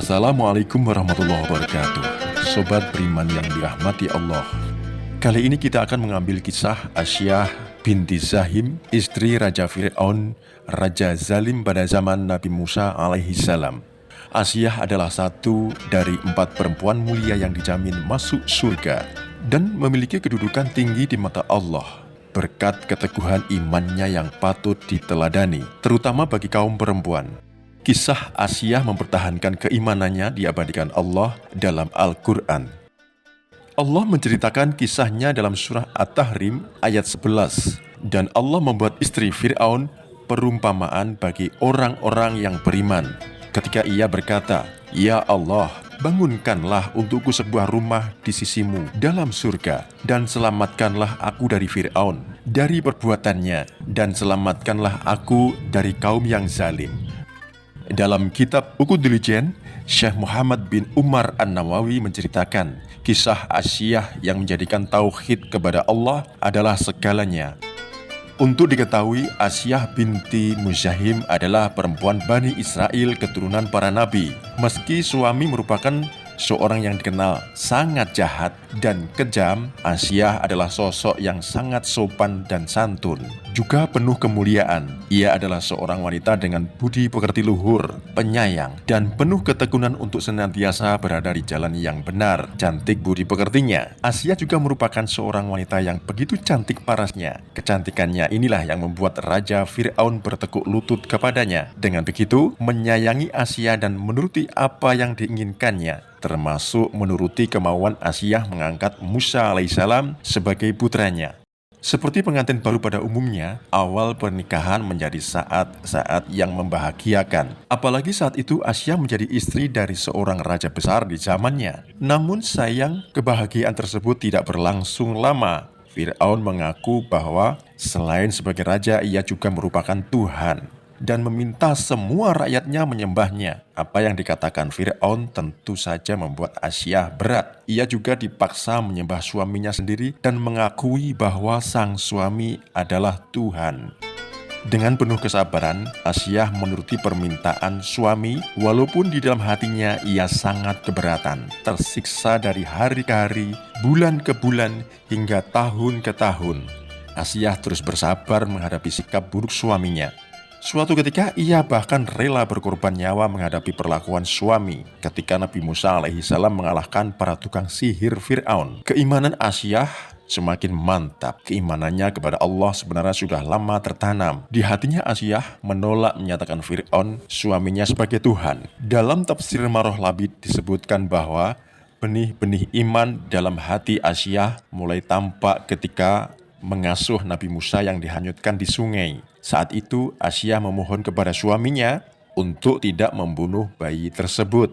Assalamualaikum warahmatullahi wabarakatuh. Sobat beriman yang dirahmati Allah. Kali ini kita akan mengambil kisah Asyah binti Zahim, istri Raja Fir'aun, Raja Zalim pada zaman Nabi Musa alaihi salam. Asyah adalah satu dari 4 perempuan mulia yang dijamin masuk surga dan memiliki kedudukan tinggi di mata Allah berkat keteguhan imannya yang patut diteladani, terutama bagi kaum perempuan. Kisah Asyah mempertahankan keimanannya diabadikan Allah dalam Al-Quran. Allah menceritakan kisahnya dalam surah At-Tahrim ayat 11. Dan Allah membuat istri Fir'aun perumpamaan bagi orang-orang yang beriman. Ketika ia berkata, "Ya Allah, bangunkanlah untukku sebuah rumah di sisimu dalam surga, dan selamatkanlah aku dari Fir'aun, dari perbuatannya, dan selamatkanlah aku dari kaum yang zalim." Dalam kitab Uqudul Jen, Syekh Muhammad bin Umar An-Nawawi menceritakan kisah Asyah yang menjadikan tauhid kepada Allah adalah segalanya. Untuk diketahui, Asyah binti Muzahim adalah perempuan Bani Israel keturunan para nabi. Meski suami merupakan seorang yang dikenal sangat jahat dan kejam, Asyah adalah sosok yang sangat sopan dan santun, juga penuh kemuliaan. Ia adalah seorang wanita dengan budi pekerti luhur, penyayang, dan penuh ketekunan untuk senantiasa berada di jalan yang benar. Cantik budi pekertinya. Asyah juga merupakan seorang wanita yang begitu cantik parasnya. Kecantikannya inilah yang membuat Raja Fir'aun bertekuk lutut kepadanya. Dengan begitu, menyayangi Asyah dan menuruti apa yang diinginkannya, termasuk menuruti kemauan Asyah mengangkat Musa alaihissalam sebagai putranya. Seperti pengantin baru pada umumnya, awal pernikahan menjadi saat-saat yang membahagiakan. Apalagi saat itu Asyah menjadi istri dari seorang raja besar di zamannya. Namun sayang, kebahagiaan tersebut tidak berlangsung lama. Fir'aun mengaku bahwa selain sebagai raja, ia juga merupakan Tuhan dan meminta semua rakyatnya menyembahnya. Apa yang dikatakan Fir'aun tentu saja membuat Asyah berat. Ia juga dipaksa menyembah suaminya sendiri dan mengakui bahwa sang suami adalah Tuhan. Dengan penuh kesabaran, Asyah menuruti permintaan suami walaupun di dalam hatinya ia sangat keberatan, tersiksa dari hari ke hari, bulan ke bulan, hingga tahun ke tahun. Asyah terus bersabar menghadapi sikap buruk suaminya. Suatu ketika ia bahkan rela berkorban nyawa menghadapi perlakuan suami ketika Nabi Musa alaihissalam mengalahkan para tukang sihir Fir'aun. Keimanan Asyah semakin mantap. Keimanannya kepada Allah sebenarnya sudah lama tertanam. Di hatinya Asyah menolak menyatakan Fir'aun suaminya sebagai Tuhan. Dalam tafsir Maroh Labid disebutkan bahwa benih-benih iman dalam hati Asyah mulai tampak ketika mengasuh Nabi Musa yang dihanyutkan di sungai. Saat itu Asyah memohon kepada suaminya untuk tidak membunuh bayi tersebut.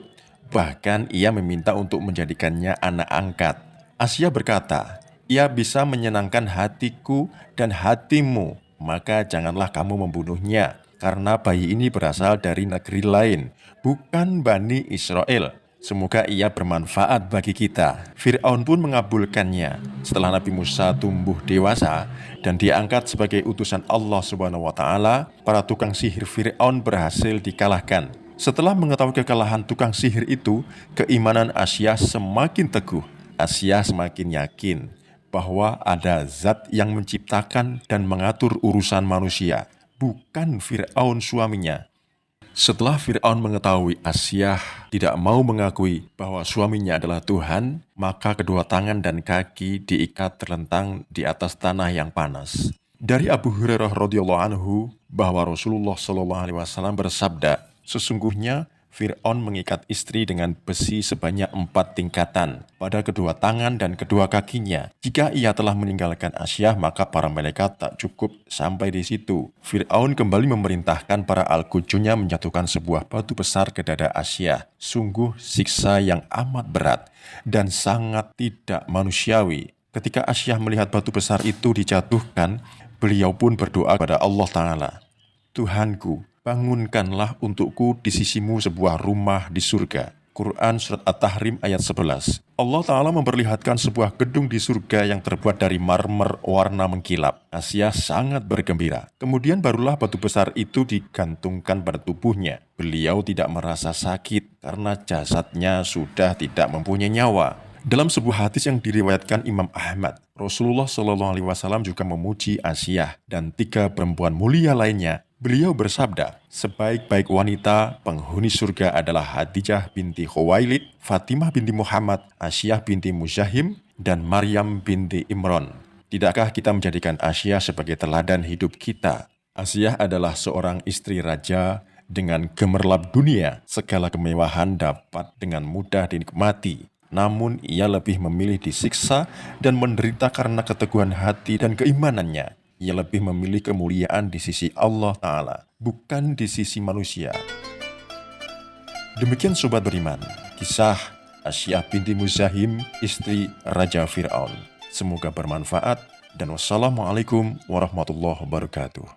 Bahkan ia meminta untuk menjadikannya anak angkat. Asyah berkata, "Ia bisa menyenangkan hatiku dan hatimu, maka janganlah kamu membunuhnya, karena bayi ini berasal dari negeri lain, bukan Bani Israel. Semoga ia bermanfaat bagi kita." Fir'aun pun mengabulkannya. Setelah Nabi Musa tumbuh dewasa dan diangkat sebagai utusan Allah SWT, para tukang sihir Fir'aun berhasil dikalahkan. Setelah mengetahui kekalahan tukang sihir itu, keimanan Asyah semakin teguh. Asyah semakin yakin bahwa ada zat yang menciptakan dan mengatur urusan manusia, bukan Fir'aun suaminya. Setelah Fir'aun mengetahui Asyah tidak mau mengakui bahwa suaminya adalah Tuhan, maka kedua tangan dan kaki diikat terlentang di atas tanah yang panas. Dari Abu Hurairah radhiyallahu anhu bahwa Rasulullah SAW bersabda, "Sesungguhnya Fir'aun mengikat istri dengan besi sebanyak 4 tingkatan pada kedua tangan dan kedua kakinya. Jika ia telah meninggalkan Asyah, maka para malaikat tak cukup sampai di situ. Fir'aun kembali memerintahkan para al-Qujunya menjatuhkan sebuah batu besar ke dada Asyah. Sungguh siksa yang amat berat dan sangat tidak manusiawi. Ketika Asyah melihat batu besar itu dijatuhkan, beliau pun berdoa kepada Allah Ta'ala, "Tuhanku, bangunkanlah untukku di sisimu sebuah rumah di surga. Quran Surat At-Tahrim ayat 11. Allah Ta'ala memperlihatkan sebuah gedung di surga yang terbuat dari marmer warna mengkilap. Asia sangat bergembira. Kemudian barulah batu besar itu digantungkan pada tubuhnya. Beliau tidak merasa sakit karena jasadnya sudah tidak mempunyai nyawa. Dalam sebuah hadis yang diriwayatkan Imam Ahmad, Rasulullah SAW juga memuji Asia dan 3 perempuan mulia lainnya. Beliau bersabda, sebaik-baik wanita penghuni surga adalah Khadijah binti Khuwailid, Fatimah binti Muhammad, Asyah binti Muzahim, dan Maryam binti Imran. Tidakkah kita menjadikan Asyah sebagai teladan hidup kita? Asyah adalah seorang istri raja dengan gemerlap dunia. Segala kemewahan dapat dengan mudah dinikmati. Namun ia lebih memilih disiksa dan menderita karena keteguhan hati dan keimanannya. Ia lebih memilih kemuliaan di sisi Allah Ta'ala, bukan di sisi manusia. Demikian Sobat Beriman, kisah Asyah binti Muzahim, istri Raja Fir'aun. Semoga bermanfaat dan wassalamualaikum warahmatullahi wabarakatuh.